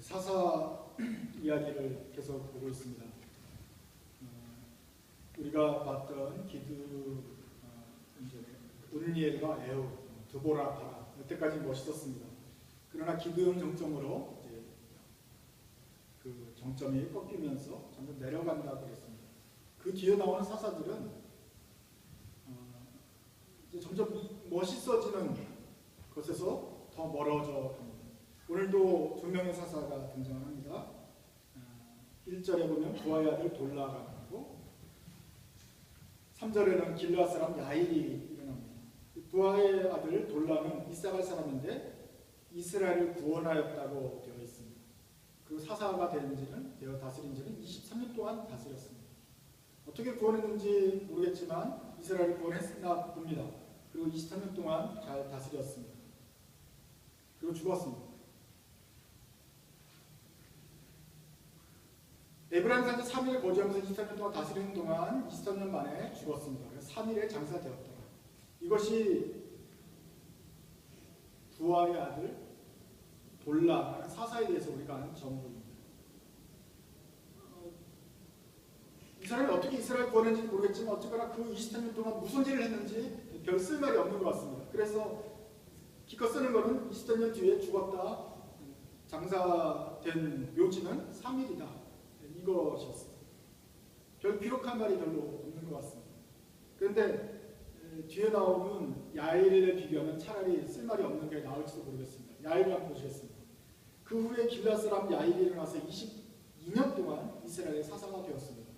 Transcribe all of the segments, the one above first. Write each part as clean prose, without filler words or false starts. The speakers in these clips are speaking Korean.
사사 이야기를 계속 보고 있습니다. 우리가 봤던 기드, 온니엘과 에우, 드보라, 바라 이때까지 멋있었습니다. 그러나 기드음 정점으로 이제 그 정점이 꺾이면서 점점 내려간다고 그랬습니다. 그 뒤에 나오는 사사들은 이제 점점 멋있어지는 것에서 더 멀어져 갑니다. 오늘도 두 명의 사사가 등장합니다. 1절에 보면 부하의 아들 돌라가 나오고 3절에는 길르앗 사람 야일이 일어납니다. 부하의 아들 돌라는 이사갈 사람인데 이스라엘을 구원하였다고 되어 있습니다. 그리고 사사가 되어 다스린 지는 23년 동안 다스렸습니다. 어떻게 구원했는지 모르겠지만 이스라엘을 구원했나 봅니다. 그리고 23년 동안 잘 다스렸습니다. 그리고 죽었습니다. 에브라임 산지 3일 거주하면서 23년 동안 다스리는 동안 23년 만에 죽었습니다. 그래서 3일에 장사되었다. 이것이 부하의 아들 돌라라는 사사에 대해서 우리가 아는 정보입니다. 이 사람이 어떻게 이스라엘 구원했는지 모르겠지만 어쨌거나 그 23년 동안 무슨 일을 했는지 별 쓸말이 없는 것 같습니다. 그래서 기껏 쓰는 것은 23년 뒤에 죽었다. 장사된 묘지는 3일이다. 이것이었습니다. 별 기록한 말이 별로 없는 것 같습니다. 그런데 뒤에 나오는 야일에 비교하면 차라리 쓸말이 없는 게 나을지도 모르겠습니다. 야일을 한번 보시겠습니다. 그 후에 길르앗 사람 야일이 일어나서 22년 동안 이스라엘의 사사가 되었습니다.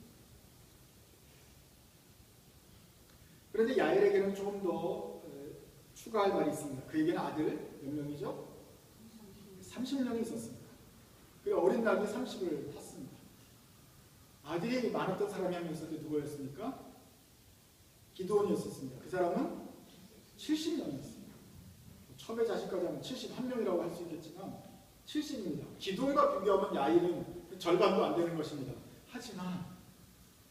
그런데 야일에게는 조금 더 추가할 말이 있습니다. 그에게는 아들 몇 명이죠? 30명이 있었습니다. 그리고 어린 나이에 30을 탔습니다. 아들이 많았던 사람이 한 명 있었는데 누구였습니까? 기드온이었습니다. 그 사람은 70명이었습니다. 첩의 자식까지 하면 71명이라고 할 수 있겠지만 70입니다. 기드온과 비교하면 야일은 절반도 안 되는 것입니다. 하지만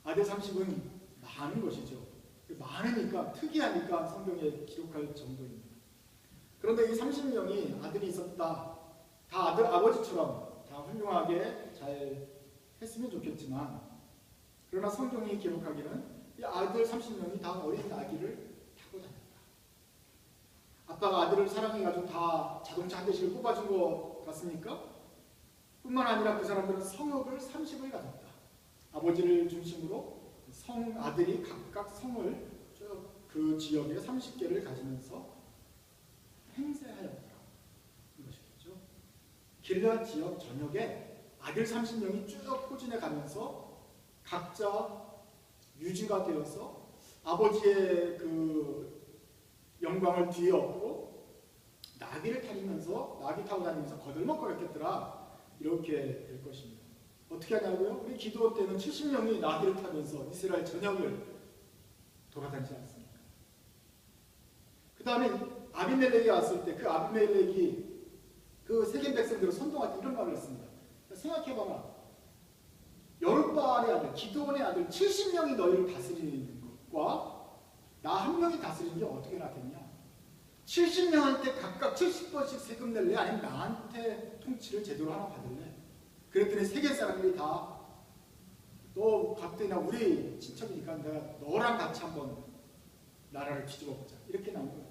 아들 30은 많은 것이죠. 많으니까 특이하니까 성경에 기록할 정도입니다. 그런데 이 30명이 아들이 있었다. 다 아버지처럼 다 훌륭하게 잘 했으면 좋겠지만 그러나 성경이 기록하기는 이 아들 30명이 다 어린 아기를 타고 다녔다. 아빠가 아들을 사랑해가지고 다 자동차 한 대씩을 뽑아준 것 같습니까? 뿐만 아니라 그 사람들은 성읍을 30을 가졌다. 아버지를 중심으로 아들이 각각 성을 쭉 그 지역에 30개를 가지면서 행세하였다. 이것이겠죠. 길르앗 지역 전역에 아들 30명이 쭉 포진해 가면서 각자 유지가 되어서 아버지의 그 영광을 뒤에 업고 나귀를 타면서 나귀 타고 다니면서 거들먹거렸겠더라. 이렇게 될 것입니다. 어떻게 하냐고요? 우리 기드온 때는 70명이 나귀를 타면서 이스라엘 전역을 돌아다니지 않습니까? 그 다음에 아비멜렉이 왔을 때 그 아비멜렉이 그 세겜 백성들을 선동할 때 이런 말을 했습니다. 생각해봐라. 여룻바알의 아들, 기드온의 아들 70명이 너희를 다스리는 것과 나 한 명이 다스리는 게 어떻게 나겠냐? 70명한테 각각 70번씩 세금 낼래? 아니면 나한테 통치를 제대로 하나 받을래? 그랬더니 세계 사람들이 다 너 갑자기나 우리 친척이니까 내가 너랑 같이 한번 나라를 뒤집어 보자. 이렇게 나온 거예요.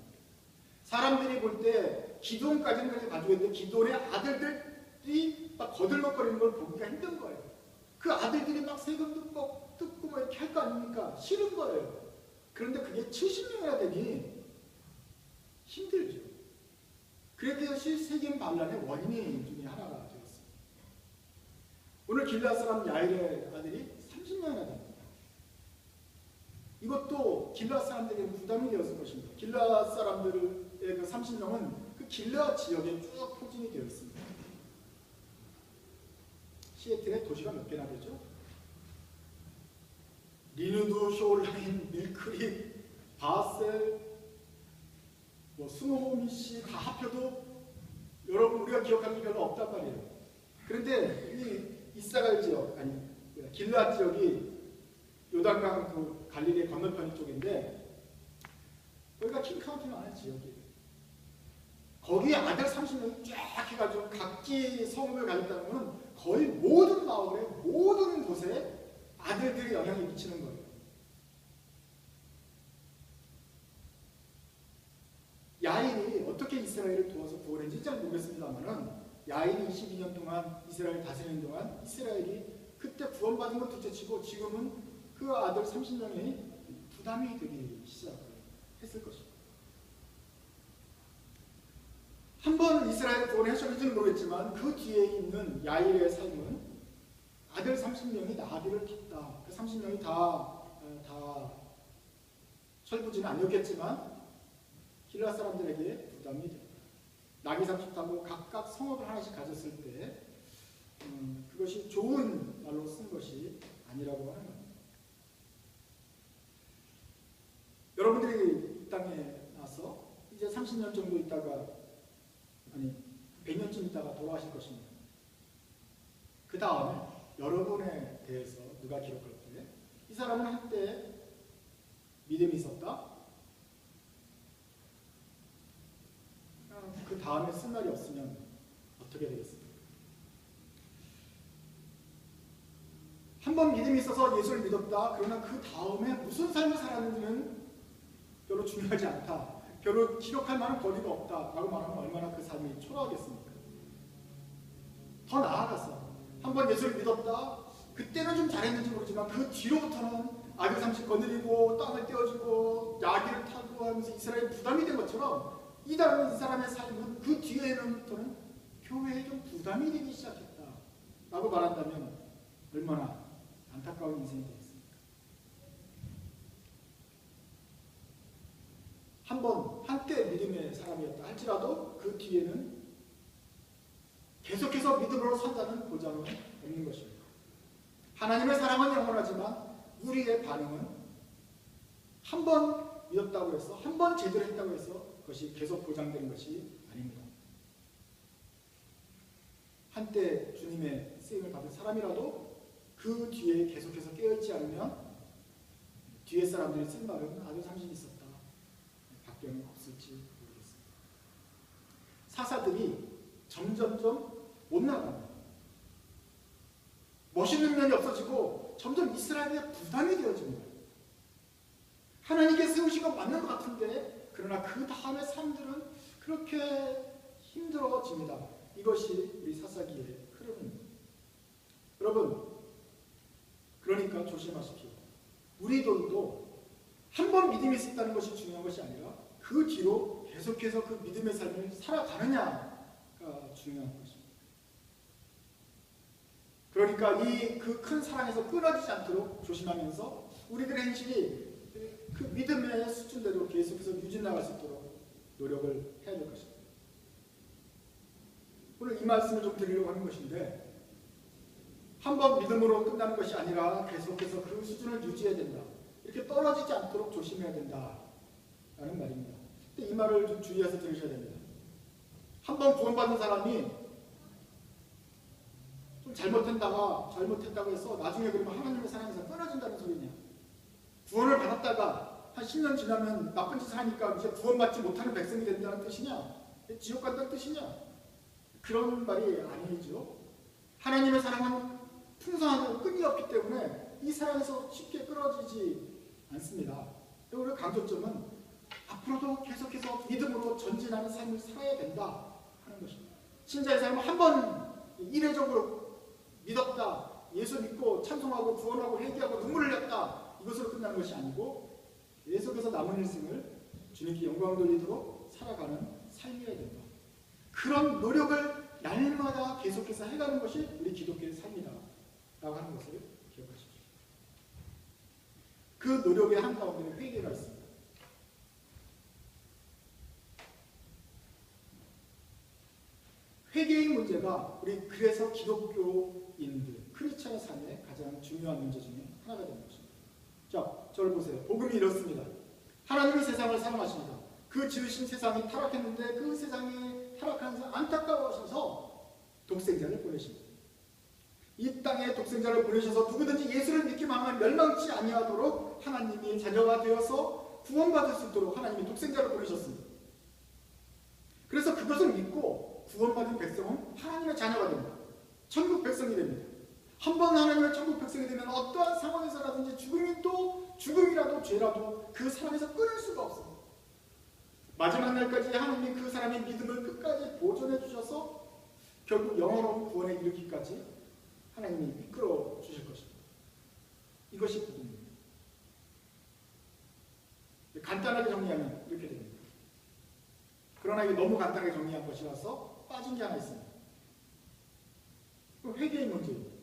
사람들이 볼 때 기드온까지는 그렇게 가지고 있는데 기드온의 아들들이 막 거들먹거리는 걸 보기가 힘든 거예요. 그 아들들이 막 세금도 뜯고 뭐 이렇게 할 거 아닙니까? 싫은 거예요. 그런데 그게 70명이나 되니 힘들죠. 그래서 세겜 반란의 원인이 중에 하나가 되었습니다. 오늘 길르앗 사람 야일의 아들이 30명이나 됩니다. 이것도 길르앗 사람들에게 부담이 되었을 것입니다. 길르앗 사람들의 그 30명은 그 길르앗 지역에 쭉 포진이 되어 있습니다. 시애틀에 도시가 몇 개나 되죠? 리누드, 쇼올라인, 밀크릭, 바셀, 스노호미시 다 합쳐도 여러분 우리가 기억하는 게 별로 없단 말이에요. 그런데 이 이사갈 지역, 아니 길르앗 지역이 요단강 그 갈릴리 건너편 쪽인데 여기가 킹카운티 많은 지역이에요. 거기에 아들 30명이 쫙 해가지고 각기 성읍을 가졌다는 것은 거의 모든 마을에 모든 곳에 아들들이 영향을 미치는 거예요. 야일이 어떻게 이스라엘을 도와서 구원했는지 잘 모르겠습니다만은 야일이 22년 동안 이스라엘 다스리는 동안 이스라엘이 그때 구원받은 건 둘째치고 지금은 그 아들 30명이 부담이 되기 시작했을 것입니다. 한번 이스라엘을 구원하셨는지는 모르겠지만 그 뒤에 있는 야일의 삶은 아들 30명이 나비를 탔다. 그 30명이 다 철부지는 아니었겠지만 길라 사람들에게 부담이 됐다. 나귀 30 타고 각각 성읍을 하나씩 가졌을 때 그것이 좋은 말로 쓴 것이 아니라고 하는 겁니다. 여러분들이 이 땅에 나서 이제 30년 정도 있다가 100년쯤 있다가 돌아가실 것입니다. 그 다음에 여러분에 대해서 누가 기록할 때 이 사람은 한때 믿음이 있었다. 그 다음에 쓸 말이 없으면 어떻게 되겠습니까? 한번 믿음이 있어서 예수를 믿었다. 그러나 그 다음에 무슨 삶을 살았는지는 별로 중요하지 않다. 별로 기록할 만한 거리가 없다. 라고 말하면 얼마나 그 삶이 초라하겠습니까? 더 나아가서 한번 예수를 믿었다. 그때는 좀 잘했는지 모르지만 그 뒤로부터는 아들 30 거느리고 땅을 떼어주고 야기를 타고 하면서 이스라엘 부담이 된 것처럼 이 사람의 삶은 그 뒤에는부터는 교회에 좀 부담이 되기 시작했다. 라고 말한다면 얼마나 안타까운 인생이 되겠습니까? 한때 믿음의 사람이었다 할지라도 그 뒤에는 계속해서 믿음으로 산다는 보장은 없는 것입니다. 하나님의 사랑은 영원하지만 우리의 반응은 한 번 믿었다고 해서 한 번 제대로 했다고 해서 그것이 계속 보장되는 것이 아닙니다. 한때 주님의 쓰임을 받은 사람이라도 그 뒤에 계속해서 깨어있지 않으면 뒤에 사람들이 쓴 말은 아주 상식이 있었다. 밖에는 없을지 모르겠습니다. 사사들이 점점점 못 나갑니다. 멋있는 면이 없어지고 점점 이스라엘에 부담이 되어집니다. 하나님께 세우신 건 맞는 것 같은데 그러나 그 다음에 삶들은 그렇게 힘들어집니다. 이것이 우리 사사기의 흐름입니다. 여러분, 그러니까 조심하십시오. 우리들도 한 번 믿음이 있었다는 것이 중요한 것이 아니라 그 뒤로 계속해서 그 믿음의 삶을 살아가느냐가 중요한 것입니다. 그러니까 이 그 큰 사랑에서 끊어지지 않도록 조심하면서 우리들의 행실이 그 믿음의 수준대로 계속해서 유지 나갈 수 있도록 노력을 해야 될 것입니다. 오늘 이 말씀을 좀 드리려고 하는 것인데 한번 믿음으로 끝나는 것이 아니라 계속해서 그 수준을 유지해야 된다. 이렇게 떨어지지 않도록 조심해야 된다라는 말입니다. 근데 이 말을 좀 주의해서 들으셔야 됩니다. 한번 구원받은 사람이 좀 잘못했다고 해서 나중에 그러면 하나님의 사랑에서 끊어진다는 소리냐? 구원을 받았다가 한 10년 지나면 나쁜 짓을 하니까 이제 구원받지 못하는 백성이 된다는 뜻이냐? 지옥 간다는 뜻이냐? 그런 말이 아니죠. 하나님의 사랑은 풍성하고 끈이 없기 때문에 이 사랑에서 쉽게 끊어지지 않습니다. 그리고 강조점은 앞으로도 계속해서 믿음으로 전진하는 삶을 살아야 된다 하는 것입니다. 신자의 삶은 한번 이례적으로 믿었다, 예수 믿고 찬송하고 구원하고 회개하고 눈물을 흘렸다 이것으로 끝나는 것이 아니고 계속해서 남은 일생을 주님께 영광을 돌리도록 살아가는 삶이어야 된다. 그런 노력을 날마다 계속해서 해가는 것이 우리 기독교의 삶이다 라고 하는 것을 기억하십시오. 그 노력의 한가운데는 회개가 있습니다. 회개의 문제가 우리 그래서 기독교인들, 크리스천의 삶의 가장 중요한 문제 중에 하나가 되는 것입니다. 자, 저를 보세요. 복음이 이렇습니다. 하나님이 세상을 사랑하십니다. 그 지으신 세상이 타락했는데 그 세상이 타락하는 것을 안타까워하셔서 독생자를 보내십니다. 이 땅에 독생자를 보내셔서 누구든지 예수를 믿기만 하면 멸망치 아니하도록 하나님이 자녀가 되어서 구원받을 수 있도록 하나님이 독생자를 보내셨습니다. 그래서 그것을 믿고 구원받은 백성은 하나님의 자녀가 됩니다. 천국 백성이 됩니다. 한번 하나님의 천국 백성이 되면 어떠한 상황에서라든지 죽음이라도 죄라도 그 사람에서 끊을 수가 없습니다. 마지막 날까지 하나님이 그 사람의 믿음을 끝까지 보존해 주셔서 결국 영원한 구원에 이르기까지 하나님이 이끌어 주실 것입니다. 이것이 복음입니다. 간단하게 정리하면 이렇게 됩니다. 그러나 이게 너무 간단하게 정리한 것이라서 빠진 게 하나 있습니다. 회개의 문제입니다.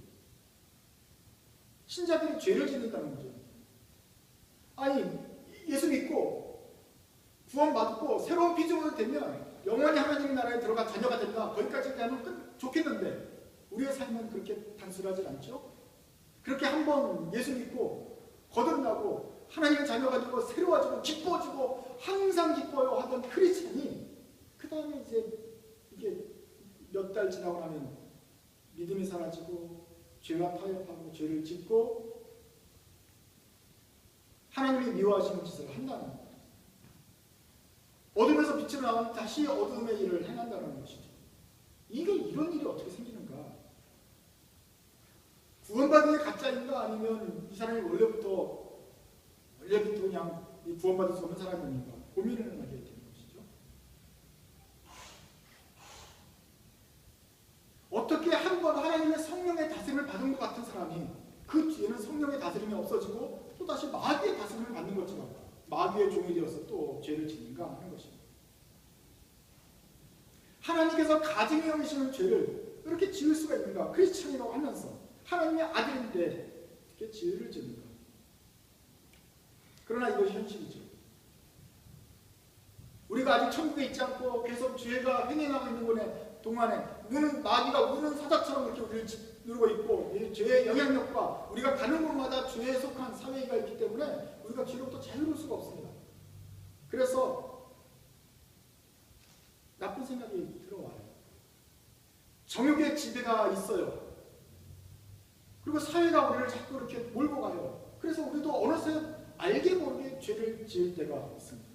신자들이 죄를 짓는다는 문제입니다. 아니, 예수 믿고 구원받고 새로운 피조물이 되면 영원히 하나님 나라에 들어가 자녀가 된다. 거기까지 가면 좋겠는데 우리의 삶은 그렇게 단순하지 않죠? 그렇게 한번 예수 믿고 거듭나고 하나님의 자녀가 되고 새로워지고 기뻐지고 항상 기뻐요 하던 크리스찬이 그 다음에 이제 이게 몇 달 지나고 나면 믿음이 사라지고 죄와 타협하고 죄를 짓고 하나님이 미워하시는 짓을 한다는 것. 어둠에서 빛으로 나가면 다시 어둠의 일을 행한다는 것이죠. 이게 이런 일이 어떻게 생기는가? 구원받은 게 가짜인가? 아니면 이 사람이 원래부터 그냥 구원받을 수 없는 사람입니까? 고민을 하게 되는 것이죠. 어떻게 한 번 하나님의 성령의 다스림을 받은 것 같은 사람이 그 뒤에는 성령의 다스림이 없어지고 또다시 마귀의 다스림을 받는 것처럼 마귀의 종이 되어서 또 죄를 짓는가 하는 것입니다. 하나님께서 가증히 여기시는 죄를 이렇게 지을 수가 있는가? 크리스찬이라고 하면서 하나님의 아들인데 어떻게 죄를 짓는가? 그러나 이것이 현실이죠. 우리가 아직 천국에 있지 않고 계속 죄가 횡행하고 있는 동안에 마귀가 우는 사자처럼 이렇게 우리를 누르고 있고 죄의 영향력과 우리가 가는 곳마다 죄에 속한 사회가 있기 때문에 우리가 죄로부터 자유로울 수가 없습니다. 그래서 나쁜 생각이 들어와요. 정욕의 지배가 있어요. 그리고 사회가 우리를 자꾸 이렇게 몰고 가요. 그래서 우리도 어느새 알게 모르게 죄를 지을 때가 있습니다.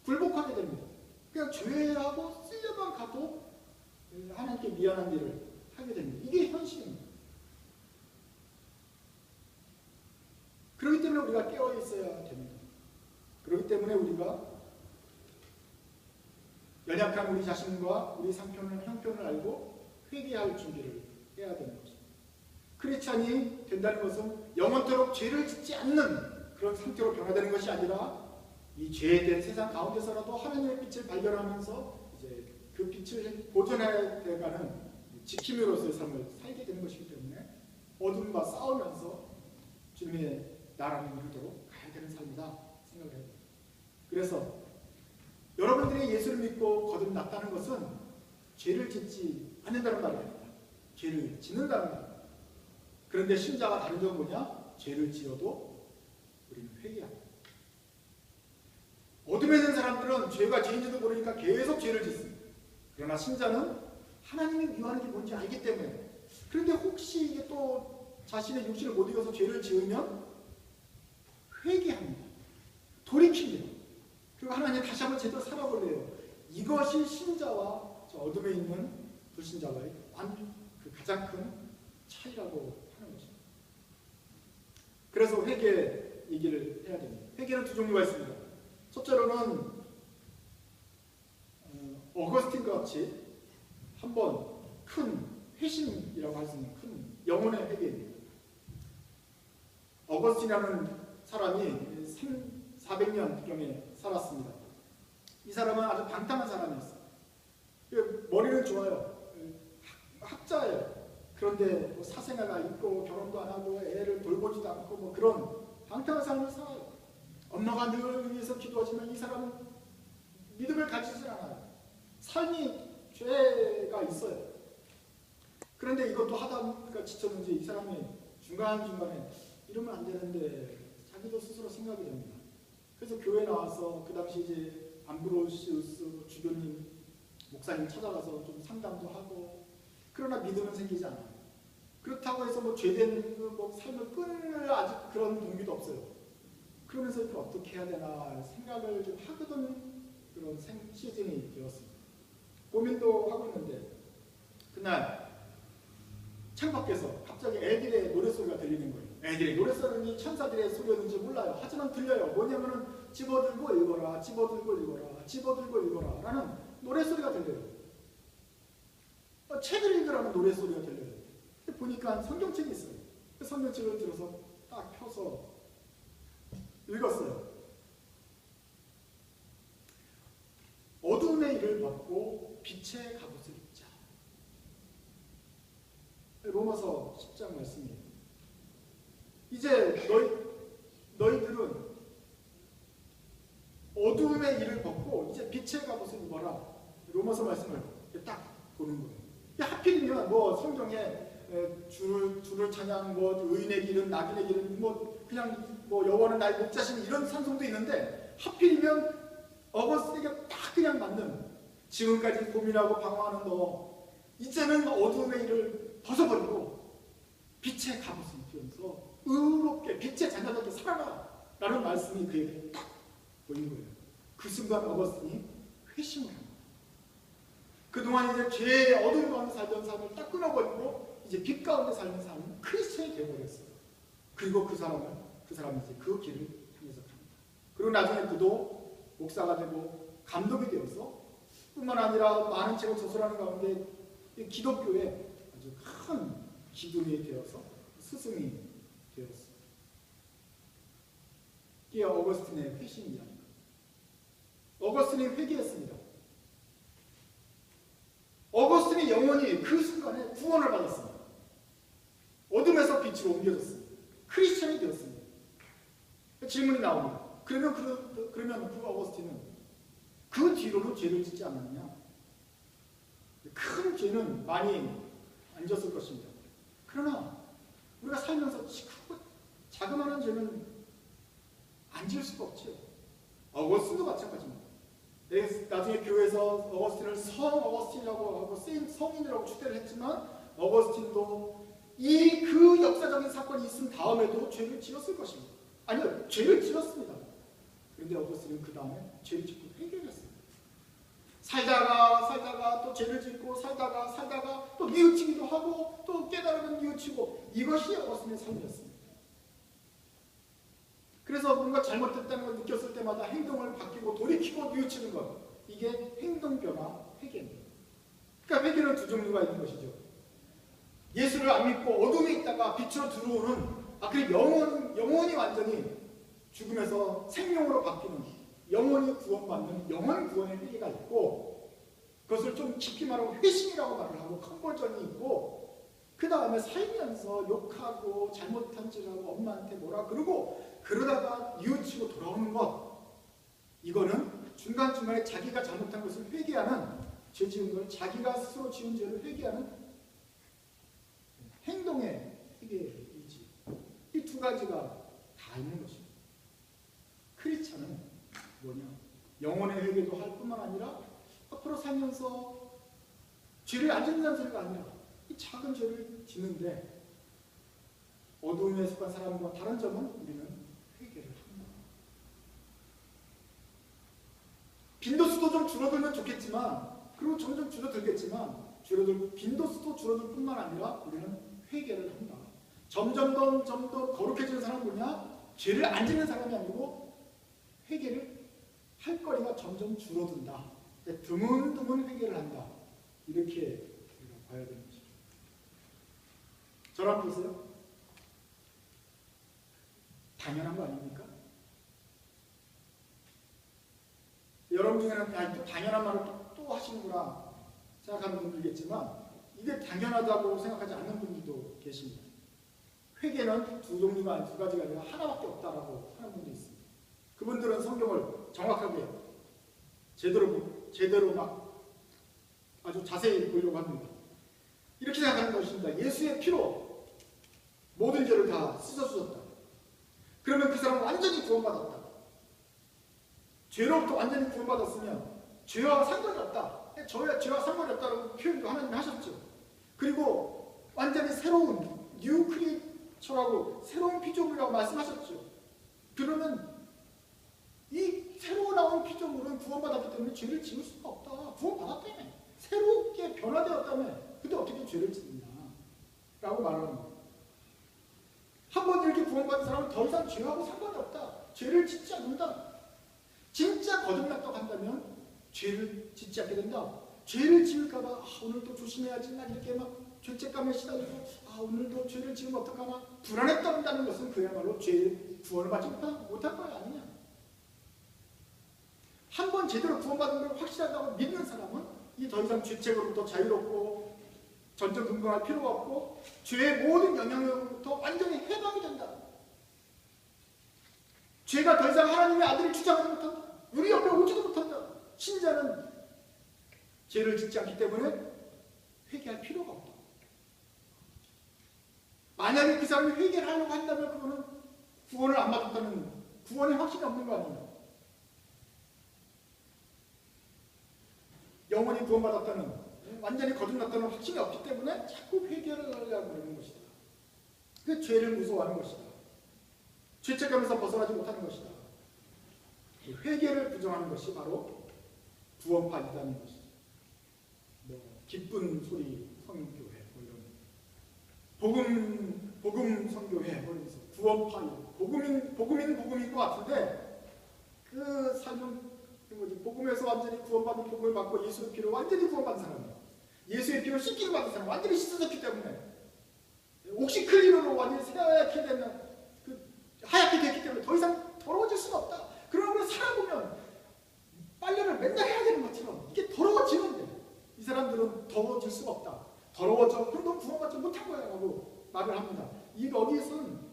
굴복하게 됩니다. 그냥 죄하고 쓸려만 가도 하나님께 미안한 일을 하게 됩니다. 이게 현실입니다. 그렇기 때문에 우리가 깨어 있어야 됩니다. 그렇기 때문에 우리가 연약한 우리 자신과 우리 형편을 알고 회개할 준비를 해야 되는 것입니다. 크리스찬이 된다는 것은 영원토록 죄를 짓지 않는 그런 상태로 변화되는 것이 아니라 이 죄된 세상 가운데서라도 하나님의 빛을 발견하면서 이제 그 빛을 보존해야 돼가는 지킴이로서의 삶을 살게 되는 것이기 때문에 어둠과 싸우면서 주님의 나라를 이루도록 가야 되는 삶이다 생각을 해요. 그래서 여러분들이 예수를 믿고 거듭났다는 것은 죄를 짓지 않는다는 말이 아닙니다. 죄를 짓는다는 말입니다. 그런데 신자가 다른 점은 뭐냐? 죄를 지어도 우리는 회개합니다. 어둠에 있는 사람들은 죄가 죄인지도 모르니까 계속 죄를 짓습니다. 그러나 신자는 하나님이 미워하는 게 뭔지 알기 때문에, 그런데 혹시 이게 또 자신의 육신을 못 이겨서 죄를 지으면 회개합니다. 돌이킵니다. 그리고 하나님 다시 한번 제대로 살아볼래요. 이것이 신자와 저 어둠에 있는 불신자와의 그 가장 큰 차이라고 하는 것입니다. 그래서 회개 얘기를 해야 됩니다. 회개는 두 종류가 있습니다. 첫째로는 어거스틴과 같이 한번 큰 회심이라고 할 수 있는 큰 영혼의 회개입니다. 어거스틴이라는 사람이 400년경에 살았습니다. 이 사람은 아주 방탕한 사람이었어요. 머리는 좋아요. 학자예요. 그런데 뭐 사생아가 있고 결혼도 안 하고 애를 돌보지도 않고 뭐 그런 방탕한 삶을 살아요. 엄마가 늘 위해서 기도하지만 이 사람은 믿음을 가지지 않아요. 삶이 죄가 있어요. 그런데 이것도 하다 보니까 지쳤는지 이 사람이 중간중간에 이러면 안 되는데 자기도 스스로 생각이 됩니다. 그래서 교회 나와서 그 당시 이제 암브로시우스 주교님 목사님 찾아가서 좀 상담도 하고, 그러나 믿음은 생기지 않아요. 그렇다고 해서 뭐 죄된 뭐 삶을 끊을 아직 그런 동기도 없어요. 그러면서 이렇게 어떻게 해야 되나 생각을 좀 하거든 그런 시즌이 되었습니다. 고민도 하고 있는데 그날 창밖에서 갑자기 애들의 노랫소리가 들리는 거예요. 애들의 노랫소리니 천사들의 소리였는지 몰라요. 하지만 들려요. 뭐냐면은 집어들고 읽어라, 집어들고 읽어라, 집어들고 읽어라 라는 노랫소리가 들려요. 책을 읽으라는 노랫소리가 들려요. 보니까 성경책이 있어요. 그 성경책을 들어서 딱 펴서 읽었어요. 어둠의 일을 벗고 빛의 갑옷을 입자. 로마서 10장 말씀이에요. 이제 너희들은 어둠의 일을 벗고 이제 빛의 갑옷을 입어라. 로마서 말씀을 딱 보는 거예요. 하필이면 뭐 성경에 주를 찬양, 뭐 의인의 길은 낙인의 길은 뭐 그냥 뭐 여호와는 나의 목자신 이런 찬송도 있는데 하필이면 어거스틴에게 딱 그냥 맞는 지금까지 고민하고 방황하는 너 이제는 어둠의 일을 벗어버리고 빛의 갑옷을 입으면서 의롭게 빛의 자녀답게 살아라 라는 말씀이 그에게 딱 보인 거예요. 그 순간 어거스틴이 회심을 합니다. 그동안 이제 죄의 어둠 가운데 살던 삶을 딱 끊어버리고 이제 빛 가운데 살는 삶은 크리스천이 되어버렸어요. 그리고 그 사람이 이제 그 길을 향해서 갑니다. 그리고 나중에 그도 목사가 되고 감독이 되어서 뿐만 아니라 많은 책을 저술하는 가운데 기독교에 아주 큰 기둥이 되어서 스승이 되었어요. 이게 어거스틴의 회심 이야기입니다. 어거스틴이 회개했습니다. 어거스틴의 영혼이 그 순간에 구원을 받았습니다. 어둠에서 빛으로 옮겨졌습니다. 크리스천이 되었습니다. 질문이 나옵니다. 그러면 그 어거스틴은 그 뒤로는 죄를 짓지 않았느냐? 큰 죄는 많이 안 졌을 것입니다. 그러나 우리가 살면서 자그마한 죄는 안 지을 수가 없지요. 어거스틴도 마찬가지입니다. 나중에 교회에서 어거스틴을 성 어거스틴이라고 하고 성인이라고 추대를 했지만 어거스틴도 그 역사적인 사건이 있은 다음에도 죄를 지었을 것입니다. 아니요, 죄를 지었습니다. 그런데 어거스틴은 그 다음에 죄를 짓고 회개했습니다. 살다가 또 죄를 짓고 살다가 또 뉘우치기도 하고 또 깨달으면 뉘우치고 이것이 어거스틴의 삶이었습니다. 그래서 뭔가 잘못됐다는 걸 느꼈을 때마다 행동을 바뀌고 돌이키고 뉘우치는 것, 이게 행동 변화 회개입니다. 그러니까 회개는 두 종류가 있는 것이죠. 예수를 안 믿고 어둠에 있다가 빛으로 들어오는 그리고 영혼이 완전히 죽음에서 생명으로 바뀌는 영혼이 구원받는 영혼 구원의 회개가 있고 그것을 좀 깊이 말하고 회심이라고 말을 하고 컨버전이 있고 그 다음에 살면서 욕하고 잘못한 짓하고 엄마한테 뭐라 그러다가 뉘우치고 돌아오는 것, 이거는 중간중간에 자기가 잘못한 것을 회개하는, 죄 지은 걸 자기가 스스로 지은 죄를 회개하는 행동의 회개이지. 이 두 가지가 다 있는 것입니다. 크리스찬은 뭐냐? 영혼의 회개도 할 뿐만 아니라 앞으로 살면서 죄를 안 짓는다는 소리가 아니라 이 작은 죄를 짓는데 어둠에 속한 사람과 다른 점은 우리는 회개를 합니다. 빈도수도 좀 줄어들면 좋겠지만 그리고 점점 줄어들겠지만 빈도수도 줄어들 뿐만 아니라 우리는 회개를 한다. 점점 더 거룩해지는 사람은 뭐냐? 죄를 안 짓는 사람이 아니고 회개를 할 거리가 점점 줄어든다. 드문드문 회개를 한다. 이렇게 우리가 봐야 되는 것이죠. 저랑 보세요. 당연한 거 아닙니까? 여러분 중에는 또 당연한 말을 또 하시는구나 생각하는 분들이겠지만 이게 당연하다고 생각하지 않는 분들도 계십니다. 회개는 두 가지가 아니라 하나밖에 없다라고 하는 분도 있습니다. 그분들은 성경을 정확하게 제대로 막 아주 자세히 보려고 합니다. 이렇게 생각하는 것입니다. 예수의 피로 모든 죄를 다 씻어주셨다. 그러면 그 사람은 완전히 구원받았다. 죄로부터 완전히 구원받았으면 죄와 상관이 없다. 죄와 상관이 없다라고 표현도 하나님이 하셨죠. 그리고 완전히 새로운 뉴 크리처라고 새로운 피조물이라고 말씀하셨죠. 그러면 이 새로 나온 피조물은 구원받았기 때문에 죄를 지을 수가 없다. 구원받았다며. 새롭게 변화되었다며. 근데 어떻게 죄를 짓느냐? 라고 말하는 거예요. 한 번 이렇게 구원받은 사람은 더 이상 죄하고 상관이 없다. 죄를 짓지 않는다. 진짜 거듭났다고 한다면 죄를 짓지 않게 된다. 죄를 지을까봐 오늘도 조심해야지. 난 이렇게 막 죄책감에 시달리고 오늘도 죄를 지으면 어떡하나 불안했다는 것은 그야말로 죄의 구원을 받지 못할 거야 아니냐. 한 번 제대로 구원받은 걸 확실하다고 믿는 사람은 이 더 이상 죄책으로부터 자유롭고 전전긍긍할 필요가 없고 죄의 모든 영향으로부터 완전히 해방이 된다. 죄가 더 이상 하나님의 아들을 주장하지 못한다. 우리 옆에 오지도 못한다. 신자는 죄를 짓지 않기 때문에 회개할 필요가 없다. 만약에 그 사람이 회개를 하려고 한다면 그거는 구원을 안 받았다는 구원의 확신이 없는 거 아니에요. 영원히 구원받았다는 완전히 거듭났다는 확신이 없기 때문에 자꾸 회개를 하려고 그러는 것이다. 그 죄를 무서워하는 것이다. 죄책감에서 벗어나지 못하는 것이다. 회개를 부정하는 것이 바로 구원파 이단인 것이죠. 기쁜 소리 성교회 복음 성교회 구원파 복음인 것 같은데 그 삶은 뭐지? 복음에서 완전히 구원받은 복음을 받고 예수의 피로 완전히 구원받은 사람이에요. 예수의 피로 씻기를 받은 사람 완전히 씻어졌기 때문에 옥시클리노로 완전히 새하얗게 되면 하얗게 됐기 때문에 더 이상 더러워질 수가 없다. 그러면 살아보면 빨래를 맨날 해야 되는 것처럼 이게 더러워지는데 이 사람들은 더러워질 수가 없다. 더러워져. 그럼 넌 구원받지 못한 거야 라고 말을 합니다. 여기에서는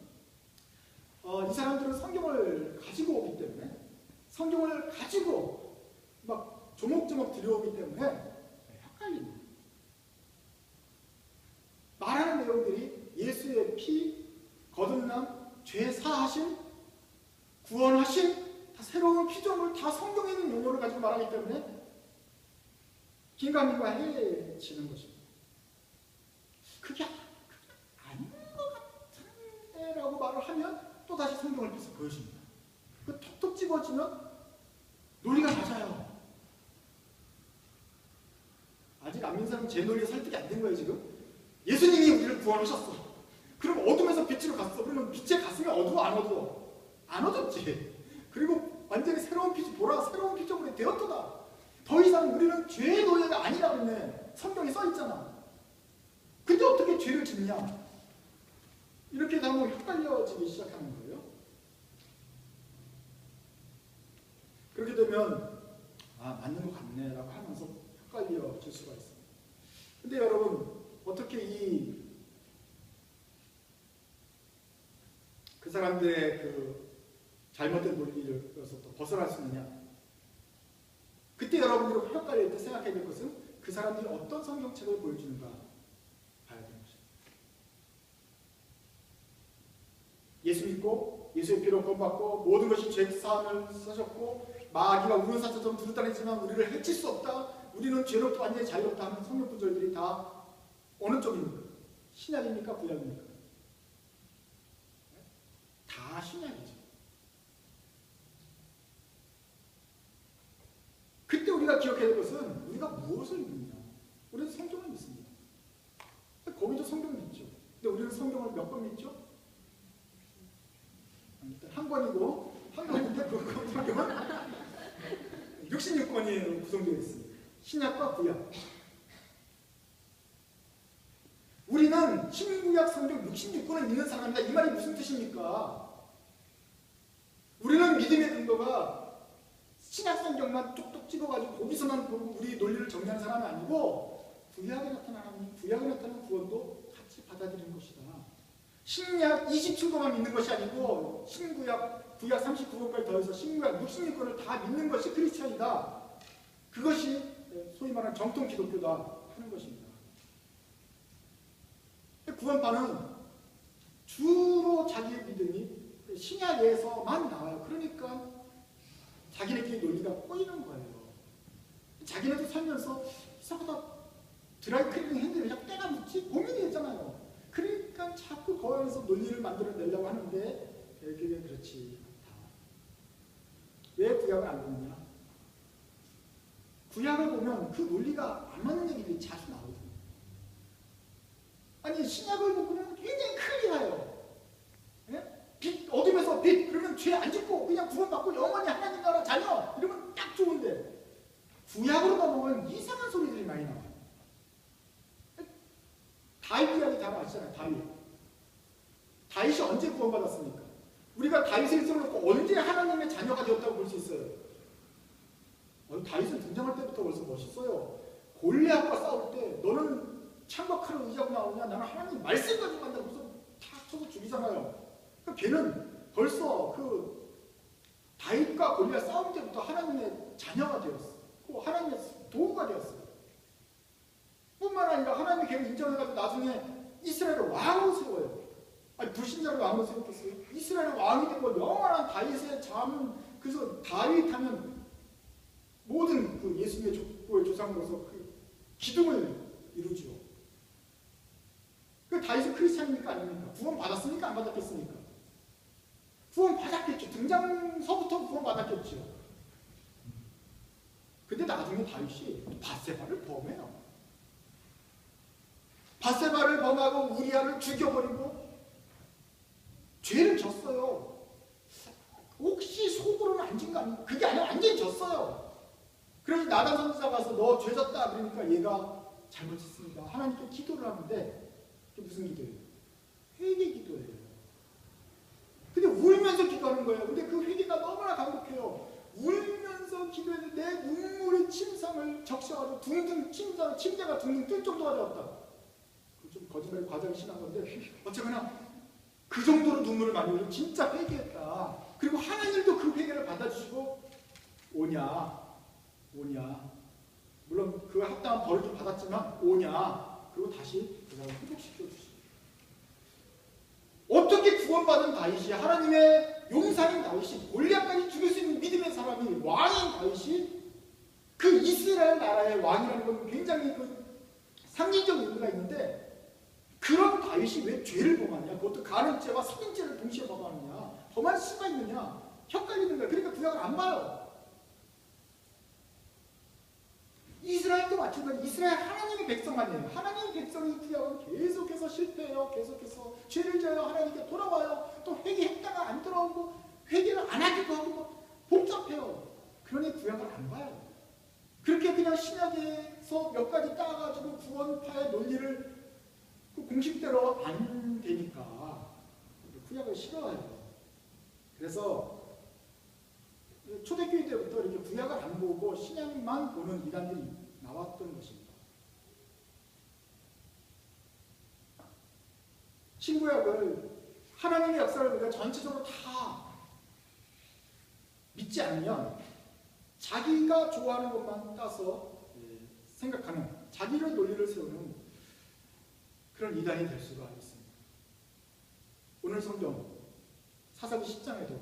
이 사람들은 성경을 가지고 오기 때문에 성경을 가지고 막 조목조목 들여오기 때문에 헷갈립니다. 말하는 내용들이 예수의 피, 거듭남, 죄 사하심, 구원하심, 다 새로운 피조물, 다 성경에 있는 용어를 가지고 말하기 때문에 긴가민가해지는 것입니다. 그게 아닌 것 같은데 라고 말을 하면 또다시 성경을 펴서 보여줍니다. 그 톡톡 집어지면 논리가 맞아요. 아직 안 믿는 사람은 제 논리에 설득이 안 된 거예요 지금. 예수님이 우리를 구원하셨어. 그럼 어둠에서 빛으로 갔어. 그러면 빛에 갔으면 어두워 안 어두워? 안 어둡지. 그리고 완전히 새로운 빛이 보라 새로운 피조물이 되었도다. 더 이상 우리는 죄의 노예가 아니라고 했네. 성경에 써있잖아. 근데 어떻게 죄를 짓냐? 이렇게 하면 헷갈려지기 시작하는 거예요. 그렇게 되면 맞는 것 같네 라고 하면서 헷갈려질 수가 있습니다. 근데 여러분 어떻게 그 사람들의 그 잘못된 논리로서 또 벗어날 수 있느냐? 그때 여러분들이 헷갈릴 때 생각해야 될 것은 그 사람들이 어떤 성경책을 보여주는가 봐야 되는 것입니다. 예수 믿고 예수의 피로 구원받고 모든 것이 죄 사함을 쓰셨고 마귀가 우는 사자처럼 두루다니지만 우리를 해칠 수 없다. 우리는 죄로부터 완전히 자유롭다 하는 성경 구절들이 다 어느 쪽입니까? 신약입니까? 구약입니까? 다 신약이죠. 그때 우리가 기억해야 될 것은 우리가 무엇을 믿느냐. 우리는 성경을 믿습니다. 거기도 성경 믿죠. 근데 우리는 성경을 몇 번 믿죠? 한 권이고 한 권인데 그 성경은 66권으로 구성되어 있습니다. 신약과 구약. 우리는 신구약 성경 66권을 믿는 사람이다. 이 말이 무슨 뜻입니까? 우리는 믿음의 근거가 신약 성경만 쪽쪽 찍어가지고 거기서만 보고 우리 논리를 정리하는 사람이 아니고 구약에 나타나는 하나님, 구약에 나타나는 구원도 같이 받아들이는 것이다. 신약 27권만 믿는 것이 아니고 신구약, 구약 39권까지 더해서 신구약 66권을 다 믿는 것이 크리스천이다. 그것이 소위 말하는 정통 기독교다 하는 것입니다. 구원파는 주로 자기의 믿음이 신약에서만 나와요. 그러니까 자기네끼리 논리가 꼬이는 거예요. 자기네도 살면서 이상하다. 드라이클리닝 핸들을 그냥 때가 묻지? 고민이 됐잖아요. 그러니까 자꾸 거기서 논리를 만들어내려고 하는데 그게 그렇지 않다. 왜 구약을 안 믿느냐? 구약을 보면 그 논리가 안 맞는 얘기들이 자주 나오거든요. 아니 신약을 보면 굉장히 클리어해요. 예? 빛, 어둠에서 빛, 그러면 죄 안 짓고 그냥 구원받고 영원히 하나님 나라 자녀 이러면 딱 좋은데 구약으로 넘어가면 이상한 소리들이 많이 나와요. 다윗 이야기 다 아시잖아요. 다윗이 언제 구원받았습니까? 우리가 다윗을 세워놓고 언제 하나님의 자녀가 되었다고 볼 수 있어요? 다윗은 등장할 때부터 벌써 멋있어요. 골리앗과 싸울 때 너는 창과 칼을 의지하고 나오냐? 나는 하나님 말씀 가지고 간다고 해서 탁 쳐서 죽이잖아요. 그러니까 걔는 벌써 그 다윗과 골리앗 싸울 때부터 하나님의 자녀가 되었어. 하나님의 도구가 되었어요. 뿐만 아니라 하나님이 걔를 인정해가지고 나중에 이스라엘의 왕으로 세워요. 아니 불신자를 왕으로 세웠겠어요? 이스라엘의 왕이 된 건 영원한 다윗의 잠. 그래서 다윗 하면 모든 그 예수님의 족보의 조상으로서 그 기둥을 이루죠. 그 다윗은 크리스찬입니까 아닙니까? 구원 받았습니까 안 받았겠습니까? 구원 받았겠죠. 등장서부터 구원 받았겠죠. 근데 나중에 다윗이 밧세바를 범해요. 밧세바를 범하고 우리아를 죽여버리고 죄를 졌어요. 혹시 속으로는 안 진 거 아니에요? 그게 아니라 완전히 졌어요. 그래서 나단 선지자가 가서 너 죄 졌다 그러니까 얘가 잘못했습니다. 하나님께 기도를 하는데 그게 무슨 기도예요? 회개 기도예요. 근데 울면서 기도하는 거예요. 근데 그 회개가 너무나 감격해요. 울면서 기도했는데 내 눈물의 침상을 적셔가지고 둥둥 침대가 둥둥 뜰 정도가 되었다. 좀 거짓말 과장이 심한 건데 어쨌거나 그 정도로 눈물을 많이 흘리고 진짜 회개했다. 그리고 하나님도 그 회개를 받아주시고 오냐 물론 그 합당한 벌을 좀 받았지만 오냐 그리고 다시 그 사람을 회복시켜 주시고 어떻게 구원받은 다윗이 하나님의 용사인 다윗이 골리앗까지 죽일 수 있는 믿음의 사람이 왕인 다윗이 그 이스라엘 나라의 왕이라는 건 굉장히 그 상징적 의미가 있는데 그런 다윗이 왜 죄를 범하냐? 그것도 간음죄와 살인죄를 동시에 범하느냐? 범할 수가 있느냐? 헷갈리는 거야. 그러니까 구약을 안 봐요. 이스라엘도 마찬가지. 이스라엘 하나님의 백성 아니에요. 하나님의 백성이 구약은 계속해서 실패해요. 계속해서 죄를 져요. 하나님께 돌아와요. 또 회개했다가 안 돌아오고 회개를 안 하기도 하고 뭐 복잡해요. 그러니 구약을 안 봐요. 그렇게 그냥 신약에서 몇 가지 따가지고 구원파의 논리를 그 공식대로 안 되니까 구약을 싫어해요. 그래서 초대교회 때부터 이렇게 구약을 안 보고 신약만 보는 이단들이 나왔던 것입니다. 신구약을 하나님의 역사를 우리가 전체적으로 다 믿지 않으면 자기가 좋아하는 것만 따서 생각하는 자기의 논리를 세우는 그런 이단이 될 수가 있습니다. 오늘 성경 사사기 10장에도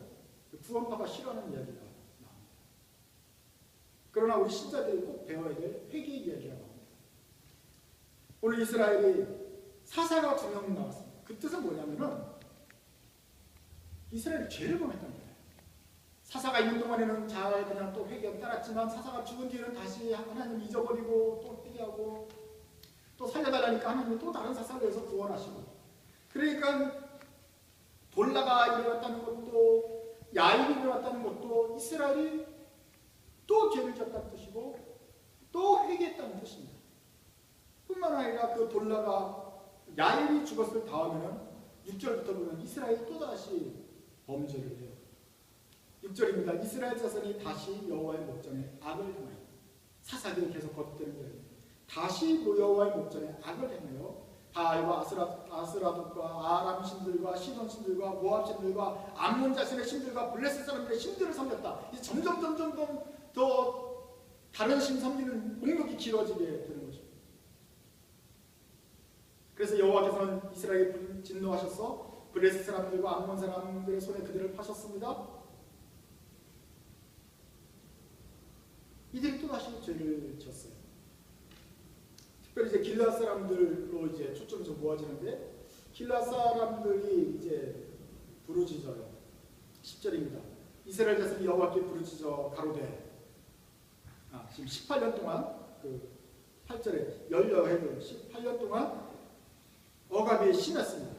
구원파가 싫어하는 이야기가 나옵니다. 그러나 우리 신자들이 꼭 배워야 될 회개 이야기가 나옵니다. 오늘 이스라엘이 사사가 2명 나왔습니다. 그 뜻은 뭐냐면은 이스라엘이 죄를 범했다는 거예요. 사사가 있는 동안에는 잘 그냥 또 회개 따랐지만 사사가 죽은 뒤에는 다시 하나님 잊어버리고 또 회개하고 또 살려달라니까 하나님이 또 다른 사사를 내서 구원하시고 그러니까 돌라가 일어났다는 것도 야일이 일어났다는 것도 이스라엘이 또 죄를 졌다는 뜻이고 또 회개했다는 뜻입니다. 뿐만 아니라 그 돌라가 야일이 죽었을 다음에는 6절부터 보면 이스라엘이 또다시 범죄를 해요. 6절입니다. 이스라엘 자손이 다시 여호와의 목전에 악을 행하여 사사들이 계속 거듭되는 거예요. 다시 여호와의 목전에 악을 행하여 바알과 아스라돗과 아람 신들과 시돈 신들과 모압 신들과 암몬 자신의 신들과 블레셋 사람들의 신들을 섬겼다. 이제 점점 더 다른 신 섬기는 공격이 길어지게 되는 것입니다. 그래서 여호와께서는 이스라엘에 진노하셔서 블레셋 사람들과 암몬 사람들의 손에 그들을 파셨습니다. 이들이 또다시 죄를 졌어요. 특별히 이제 길앗 사람들로 이제 초점이 좀 모아지는데 길앗 사람들이 이제 부르짖어요. 10절입니다. 이스라엘 자손이 여호와께 부르짖어 가로되 지금 18년 동안 그 8절에 열여해도 18년 동안 억압이 심했습니다.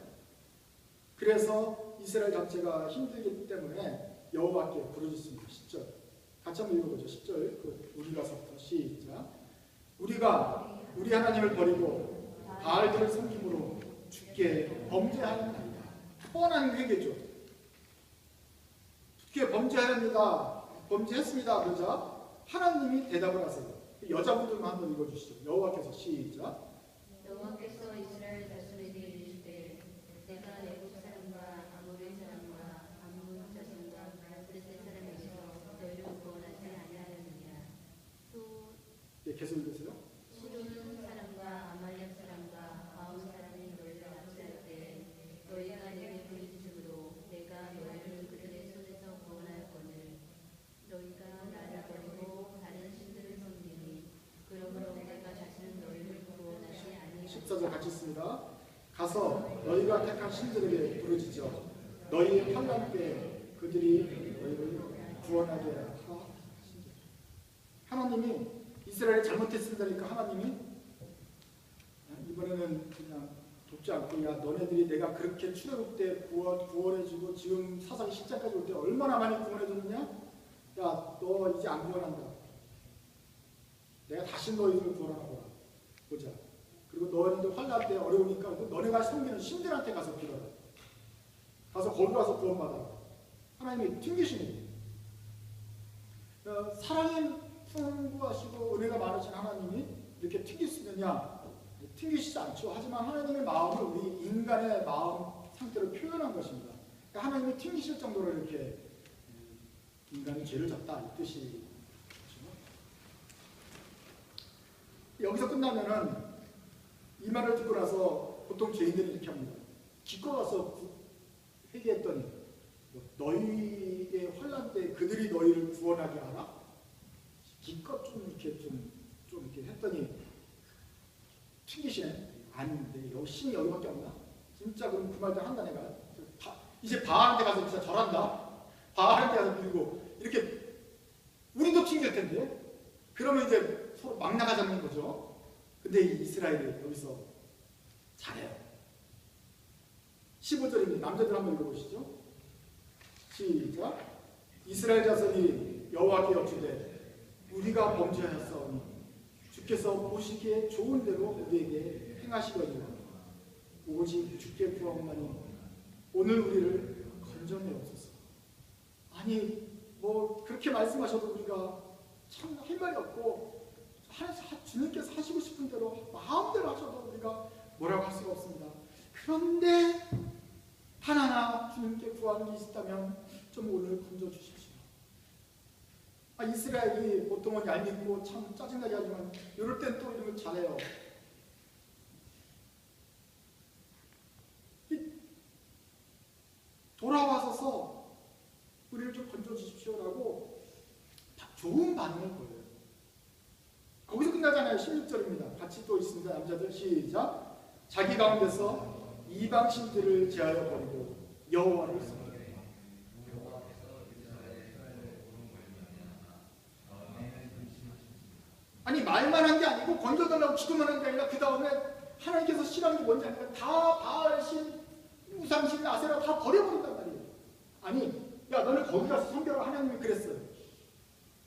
그래서 이스라엘 전체가 힘들기 때문에 여호와께 부르짖습니다. 10절 같이 한번 읽어보죠. 10절 우리가서부터 시작. 우리가 우리 하나님을 버리고 바알들을 섬김으로 주께 범죄하였나이다. 뻔한 회개죠. 주께 범죄하였습니다. 범죄했습니다. 그러자 하나님이 대답을 하세요. 여자분들만 한번 읽어주시죠. 여호와께서 시작. 여호와께서 이스라엘 자손에게 이르시되 내가 애굽 사람과 아모리 사람과 암몬 자손과 블레셋 사람에게서 너희를 구원하지 아니하였느냐. 또 계속 읽으세요. 시돈 사람과 아말렉 사람과 아온 사람이 너희를 압제할 때 너희가 내게 부르짖음으로 내가 너희를 그들의 손에서 구원하였거늘 너희가 나를 버리고 다른 신들을 섬기니 그러므로 내가 다시는 너희를 구원하지 아니하리라. 14절 같이 있습니다. 가서 너희가 택한 신들에게 부르짖어 너희 환난 때 그들이 너희를 구원하게 하라. 하나님이 이스라엘이 잘못했으니까 하나님이 이번에는 그냥 돕지 않고 야 너네들이 내가 그렇게 출애굽 때 구원해주고 지금 사사기 10장까지 올 때 얼마나 많이 구원해줬느냐? 야 너 이제 안 구원한다. 내가 다시 너희들을 구원하노라. 보자. 그리고 너희들 환난 때 어려우니까 너네가 섬기는 신들한테 가서 빌어라. 가서 거기 가서 구원받아라. 하나님이 튕기시는 거예요. 사랑이 풍부하시고 은혜가 많으신 하나님이 이렇게 튕길 수 있느냐? 튕기시지 않죠. 하지만 하나님의 마음을 우리 인간의 마음 상태로 표현한 것입니다. 그러니까 하나님이 튕기실 정도로 이렇게 인간이 죄를 졌다 이 뜻이 여기서 끝나면은 이 말을 듣고 나서 보통 죄인들이 이렇게 합니다. 기껏 와서 회개했더니 너희의 환난 때 그들이 너희를 구원하게 하라? 기껏 좀 이렇게 했더니 튕기시네. 아닌데 신이 여기밖에 없나? 진짜 그럼 그 말들 한다 내가. 이제 바알한테 가서 진짜 절한다. 바알한테 가서 빌고 이렇게 우리도 튕길 텐데. 그러면 이제 서로 막 나가자는 거죠. 근데 이 이스라엘이 여기서 잘해요. 15절입니다. 남자들 한번 읽어보시죠. 시작. 이스라엘 자손이 여호와께 여쭈되 우리가 범죄하였사오니 주께서 보시기에 좋은 대로 우리에게 행하시거니와 오직 주께 구하옵나니 오늘 우리를 건져내옵소서. 아니 뭐 그렇게 말씀하셔도 우리가 참 할 말이 없고 주님께서 하시고 싶은 대로 마음대로 하셔도 우리가 뭐라고 할 수가 없습니다. 그런데 하나하나 주님께 구하는 게 있다면 좀 오늘 건져주십시오. 이스라엘이 보통은 얄밉고 참 짜증나게 하지만 이럴 땐 또 이런 걸 잘해요. 돌아와서서 우리를 좀 건져주십시오라고 좋은 반응을 보여요. 거기서 끝나잖아요. 16절입니다. 같이 또 있습니다. 남자들 시작. 자기 가운데서 이방신들을 제하여 버리고 여호와를 섬기라. 아니 말만 한 게 아니고 건져달라고 기도만 한 게 아니라 그 다음에 하나님께서 싫어하는 게 뭔지 아니까 다 바알신, 우상신, 아세라 다 버려버린단 말이에요. 아니 야 너네 거기 가서 섬겨라. 하나님이 그랬어요.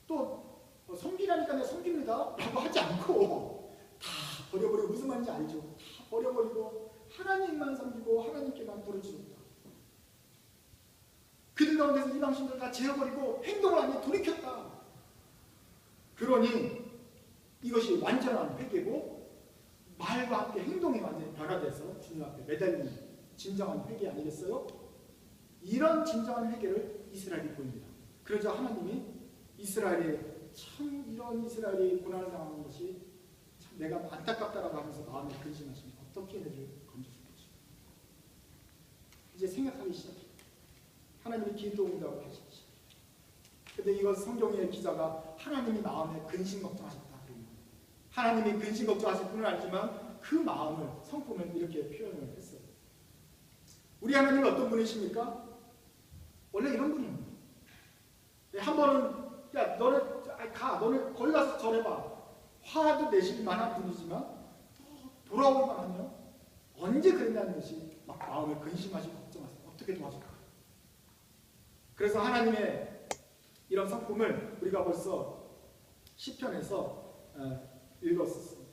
또 섬기라니까 내가 섬깁니다 라고 하지 않고 다 버려버리고 무슨 말인지 알죠. 다 버려버리고 하나님만 섬기고 하나님께만 부르짖었다. 그들 가운데서 이방신들 다 제어버리고 행동을 안 해 돌이켰다. 그러니 이것이 완전한 회개고 말과 함께 행동이 완전히 변화돼서 주님 앞에 매달리는 진정한 회개 아니겠어요? 이런 진정한 회개를 이스라엘이 보입니다. 그러자 하나님이 이스라엘이 참 이런 이스라엘이 고난을 당하는 것이 참 내가 안타깝다라고 하면서 마음에 근심하시면 어떻게 얘네를 건져줄 것인가. 이제 생각하기 시작해요. 하나님이 기도한다고 하시기 시작해요. 근데 이거 성경의 기자가 하나님이 마음에 근심 걱정하셨다. 하나님이 근심 걱정하실 분은 알지만 그 마음을 성품을 이렇게 표현을 했어요. 우리 하나님은 어떤 분이십니까? 원래 이런 분입니다. 한 번은 야 너는 가. 너는 거기 가서 절해봐. 화도 내실 만한 분이지만 돌아오기만 하면 언제 그랬냐는 것이 막 마음에 근심하시고 걱정하세요. 어떻게 도와줄까? 그래서 하나님의 이런 성품을 우리가 벌써 시편에서 읽었었습니다.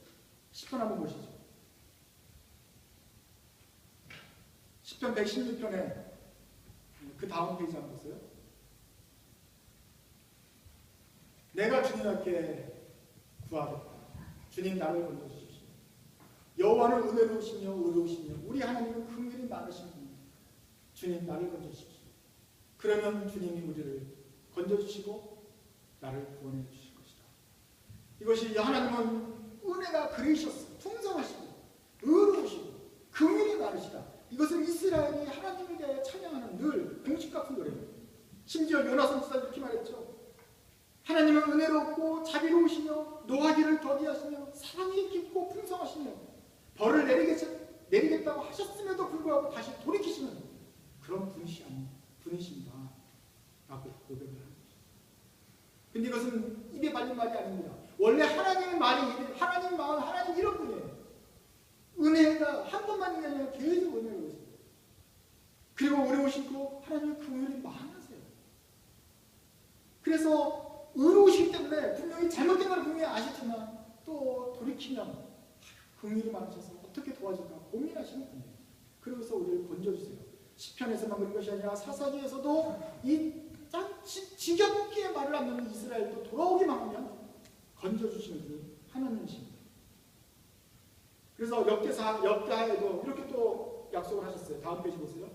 시편 한번 보시죠. 시편 116편에 그 다음 페이지 한번 보세요. 내가 주님 앞에 구하겠다. 주님 나를 건져주십시오. 여호와는 은혜로우시며 의로우시며 우리 하나님은 긍휼이 많으신 분입니다. 주님 나를 건져주십시오. 그러면 주님이 우리를 건져주시고 나를 구원해 주실 것이다. 이것이 하나님은 은혜가 그리셨어. 풍성하시고 의로우시고 긍휼이 많으시다. 이것은 이스라엘이 하나님에 대해 찬양하는 늘 공식 같은 노래예요. 심지어 요나 선지자 이렇게 말했죠. 하나님은 은혜롭고 자비로우시며 노하기를 더디하시며 사랑이 깊고 풍성하시며 벌을 내리겠다고 하셨음에도 불구하고 다시 돌이키시는 그런 분이십니다. 라고 고백을 합니다. 근데 이것은 입에 발린 말이 아닙니다. 원래 하나님의 말이 하나님 마음, 하나님 이런 분이에요. 은혜가 한 번만이 아니라 계속 은혜가 있습니다. 그리고 의로우시고 하나님의 긍휼이 많으세요. 그래서 의로우시기 때문에 분명히 잘못된 걸 분명히 아시지만 또 돌이키면 긍휼이 많으셔서 어떻게 도와줄까 고민하시는 분이에요. 그래서 우리를 건져주세요. 시편에서만 그런 것이 아니라 사사기에서도 이 지겹게 말을 안 듣는 이스라엘도 돌아오기만 하면 건져주시는 분이 하나님이십니다. 그래서 역대하에도 이렇게 또 약속을 하셨어요. 다음 페이지 보세요.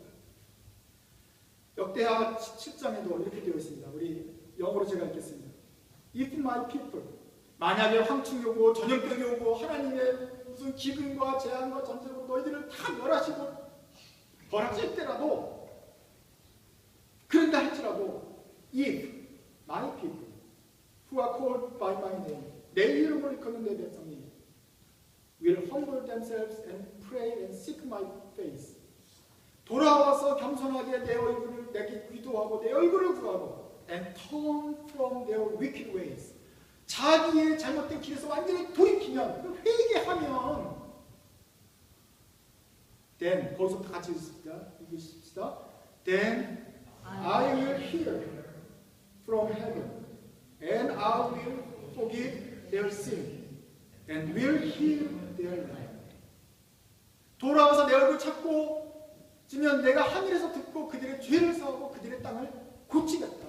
역대하 7장에도 이렇게 되어 있습니다. 우리 영어로 제가 읽겠습니다. If my people, 만약에 황충이 오고 전염병이 오고 하나님의 무슨 기근과 재앙과 전쟁으로 너희들을 다 멸하시고 벌하실 때라도, 그런다 할지라도 if my people who are called by my name, 내 이름을 일컫는 내 백성이 will humble themselves and pray and seek my face, 돌아와서 겸손하게 내 얼굴을 내게 기도하고 내 얼굴을 구하고 and turn from their wicked ways, 자기의 잘못된 길에서 완전히 돌이키면, 회개하면, then, 거기서부터 같이 읽으십시다. Then I will hear from heaven and I will forgive their sin and will heal their land. 돌아와서 내 얼굴 찾고 지면 내가 하늘에서 듣고 그들의 죄를 사하고 그들의 땅을 고치겠다.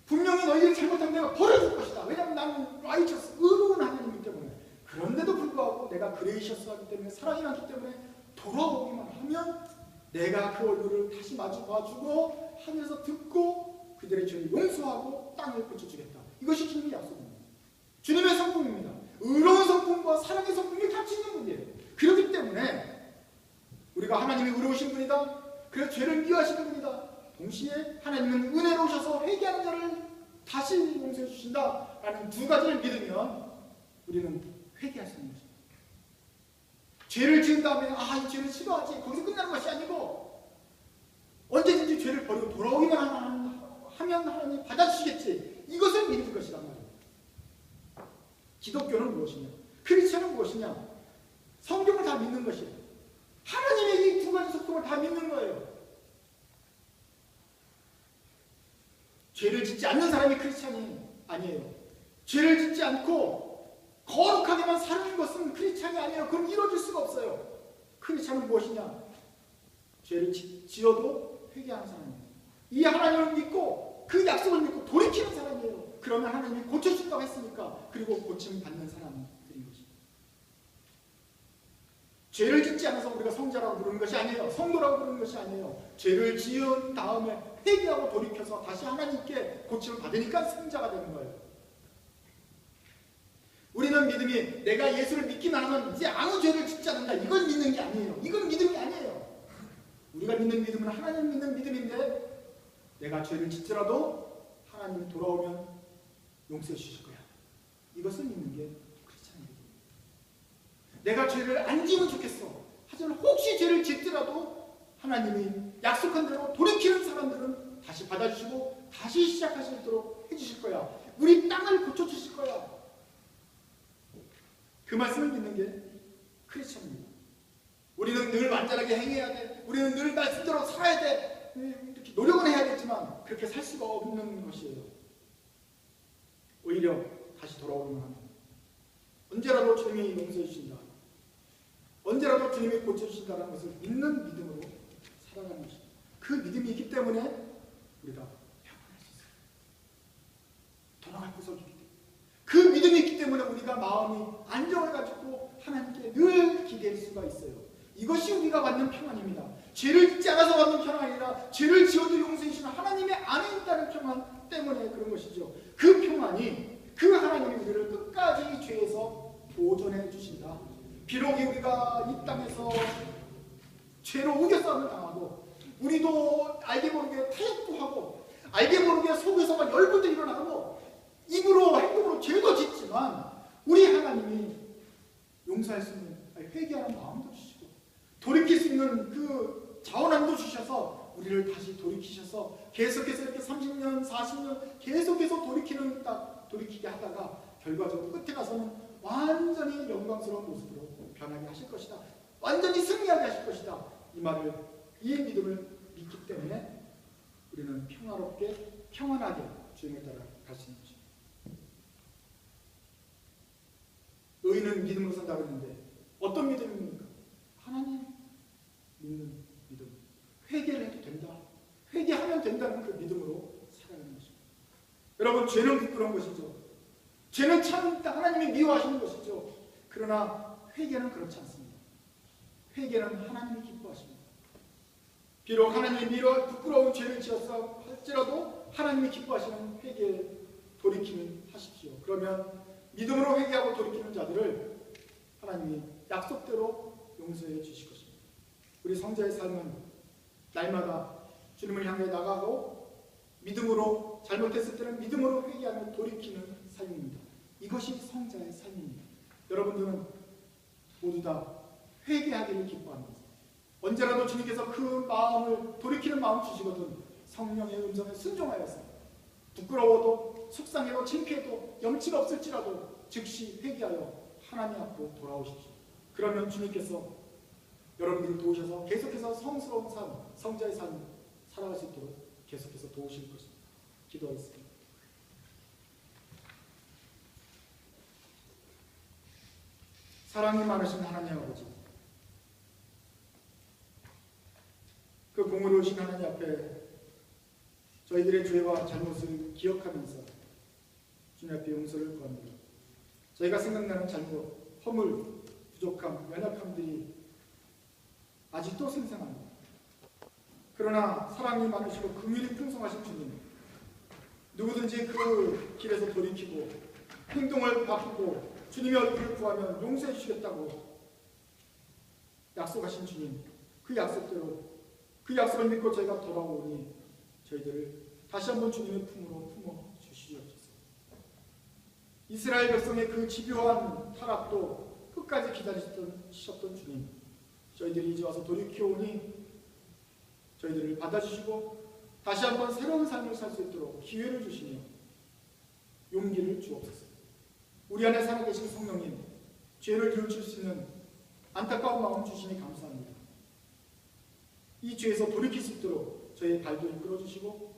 분명히 너희들이 잘못하면 내가 벌어줄 것이다. 왜냐하면 나는 righteous, 의로운 하나님이기 때문에. 그런데도 불구하고 내가 그레이셔스하기 때문에, 사랑이 많기 때문에 돌아오기만 하면 내가 그 얼굴을 다시 마주 봐주고 하늘에서 듣고 그들의 죄를 용서하고 땅을 고쳐주겠다. 이것이 주님의 약속입니다. 주님의 성품입니다. 의로운 성품과 사랑의 성품이 같이 있는 분이에요. 그렇기 때문에 우리가 하나님이 의로우신 분이다, 그래서 죄를 미워하시는 분이다, 동시에 하나님은 은혜로우셔서 회개하는 자를 다시 용서해 주신다 라는 두 가지를 믿으면 우리는 회개할 수 있는 것입니다. 죄를 지은 다음에 이 죄를 싫어하지, 거기서 끝나는 것이 아니고 언제든지 죄를 버리고 돌아오기만 하면 하나님 받아주시겠지, 이것을 믿는 것이란 말이에요. 기독교는 무엇이냐, 크리스천은 무엇이냐, 성경을 다 믿는 것이에요. 하나님의 이 두 가지 속성을 다 믿는 거예요. 죄를 짓지 않는 사람이 크리스찬이 아니에요. 죄를 짓지 않고 거룩하게만 사는 것은 크리스찬이 아니에요. 그럼 이루어질 수가 없어요. 크리스찬은 무엇이냐? 죄를 지어도 회개하는 사람이에요. 이 하나님을 믿고 그 약속을 믿고 돌이키는 사람이에요. 그러면 하나님이 고쳐주신다고 했으니까, 그리고 고침 받는 사람들인 것입니다. 죄를 짓지 않아서 우리가 성자라고 부르는 것이 아니에요. 성도라고 부르는 것이 아니에요. 죄를 지은 다음에 회개하고 돌이켜서 다시 하나님께 고침을 받으니까 성자가 되는 거예요. 우리는 믿음이 내가 예수를 믿기만 하면 이제 아무 죄를 짓지 않는다, 이걸 믿는 게 아니에요. 이건 믿음이 아니에요. 우리가 믿는 믿음은 하나님 믿는 믿음인데, 내가 죄를 짓더라도 하나님 돌아오면 용서해 주실 거야, 이것을 믿는 게 크리스찬의 믿음입니다. 내가 죄를 안 지으면 좋겠어, 하지만 혹시 죄를 짓더라도 하나님이 약속한 대로 돌이키는 사람들은 다시 받아주시고 다시 시작할 수 있도록 해주실 거야. 우리 땅을 고쳐주실 거야. 그 말씀을 믿는 게 크리스천입니다. 우리는 늘 완전하게 행해야 돼. 우리는 늘 말씀대로 살아야 돼. 이렇게 노력은 해야겠지만 그렇게 살 수가 없는 것이에요. 오히려 다시 돌아오는 하나님. 언제라도 주님이 용서해 주신다. 언제라도 주님이 고쳐주신다는 것을 믿는 믿음으로 살아가는 것입니다. 그 믿음이 있기 때문에 우리가 평안할 수 있어요. 돌아갈 구석이 있기 때문에. 그 믿음이 있기 때문에 우리가 마음이 안정을 가지고 하나님께 늘 기댈 수가 있어요. 이것이 우리가 받는 평안입니다. 죄를 짓지 않아서 받는 평안이 아니라 죄를 지어도 용서해 주시는 하나님의 안에 있다는 평안 때문에 그런 것이죠. 그 평안이, 그 하나님이 우리를 끝까지 죄에서 보존해 주신다. 비록 우리가 이 땅에서 죄로 우겨싸움을 당하고 우리도 알게 모르게 타협도 하고 알게 모르게 속에서 막 열불도 일어나고 입으로 행동으로 죄도 짓지만 우리 하나님이 용서할 수 있는 회개하는 마음도 주시고 돌이킬 수 있는 그 자원함도 주셔서 우리를 다시 돌이키셔서 계속해서 이렇게 30년 40년 계속해서 돌이키게 하다가 결과적으로 끝에 가서는 완전히 영광스러운 모습으로 변하게 하실 것이다. 완전히 승리하게 하실 것이다. 이 믿음을 믿기 때문에 우리는 평화롭게 평안하게 주님을 따라 갈 수 있는 것입니다. 의인은 믿음으로 산다고 했는데 어떤 믿음입니까? 하나님 믿는 믿음. 회개를 해도 된다. 회개하면 된다는 그 믿음으로 살아가는 것입니다. 여러분, 죄는 부끄러운 것이죠. 죄는 참 하나님이 미워하시는 것이죠. 그러나 회개는 그렇지 않습니다. 회개는 하나님이 기뻐하십니다. 비록 하나님이 부끄러운 죄를 지었다 할지라도 하나님이 기뻐하시는 회개에 돌이키는 하십시오. 그러면 믿음으로 회개하고 돌이키는 자들을 하나님이 약속대로 용서해 주실 것입니다. 우리 성자의 삶은 날마다 주님을 향해 나가고 믿음으로 잘못했을 때는 믿음으로 회개하며 돌이키는 삶입니다. 이것이 성자의 삶입니다. 여러분들은 모두 다 회개하기를 기뻐합니다. 언제라도 주님께서 그 마음을 돌이키는 마음 주시거든 성령의 음성에 순종하여서 부끄러워도 속상해도 창피해도 염치가 없을지라도 즉시 회개하여 하나님 앞으로 돌아오십시오. 그러면 주님께서 여러분들을 도우셔서 계속해서 성스러운 삶, 성자의 삶 살아갈 수 있도록 계속해서 도우실 것입니다. 기도하겠습니다. 사랑이 많으신 하나님 아버지, 그 공의로우신 하나님 앞에 저희들의 죄와 잘못을 기억하면서 주님 앞에 용서를 구합니다. 저희가 생각나는 잘못, 허물, 부족함, 연약함들이 아직도 생생합니다. 그러나 사랑이 많으시고 긍휼이 풍성하신 주님, 누구든지 그 길에서 돌이키고 행동을 바꾸고 주님의 얼굴을 구하면 용서해 주시겠다고 약속하신 주님, 그 약속대로 그 약속을 믿고 저희가 돌아오니 저희들을 다시 한번 주님의 품으로 품어 주시옵소서. 이스라엘 백성의 그 집요한 타락도 끝까지 기다리셨던 주님, 저희들이 이제 와서 돌이켜오니 저희들을 받아주시고 다시 한번 새로운 삶을 살 수 있도록 기회를 주시며 용기를 주옵소서. 우리 안에 살아계신 성령님, 죄를 뉘우칠 수 있는 안타까운 마음 주시니 감사합니다. 이 죄에서 돌이킬 수 있도록 저희의 발도 이끌어주시고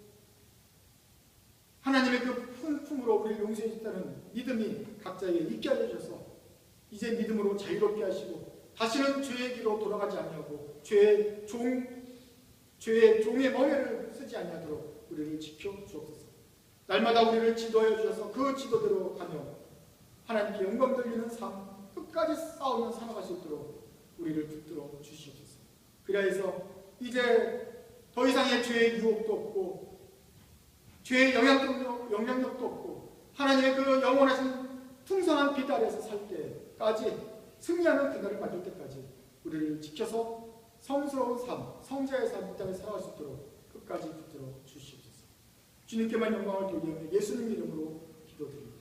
하나님의 그 품으로 우리를 용서해 주셨다는 믿음이 각자에게 있게 하셔서 이제 믿음으로 자유롭게 하시고 다시는 죄의 길로 돌아가지 아니하고 죄의 종의 멍에를 쓰지 아니하도록 우리를 지켜 주옵소서. 날마다 우리를 지도해 주셔서 그 지도대로 가며 하나님께 영광 돌리는 삶 끝까지 싸우며 살아갈 수 있도록 우리를 붙들어 주시옵소서. 그래서 이제 더 이상의 죄의 유혹도 없고 죄의 영향력도 없고 하나님의 그 영원하신 풍성한 빛 아래에서 살 때까지 승리하는 그날을 맞을 때까지 우리를 지켜서 성스러운 삶, 성자의 삶 이 땅에 살아갈 수 있도록 끝까지 붙들어 주시옵소서. 주님께만 영광을 돌리며 예수님 이름으로 기도드립니다.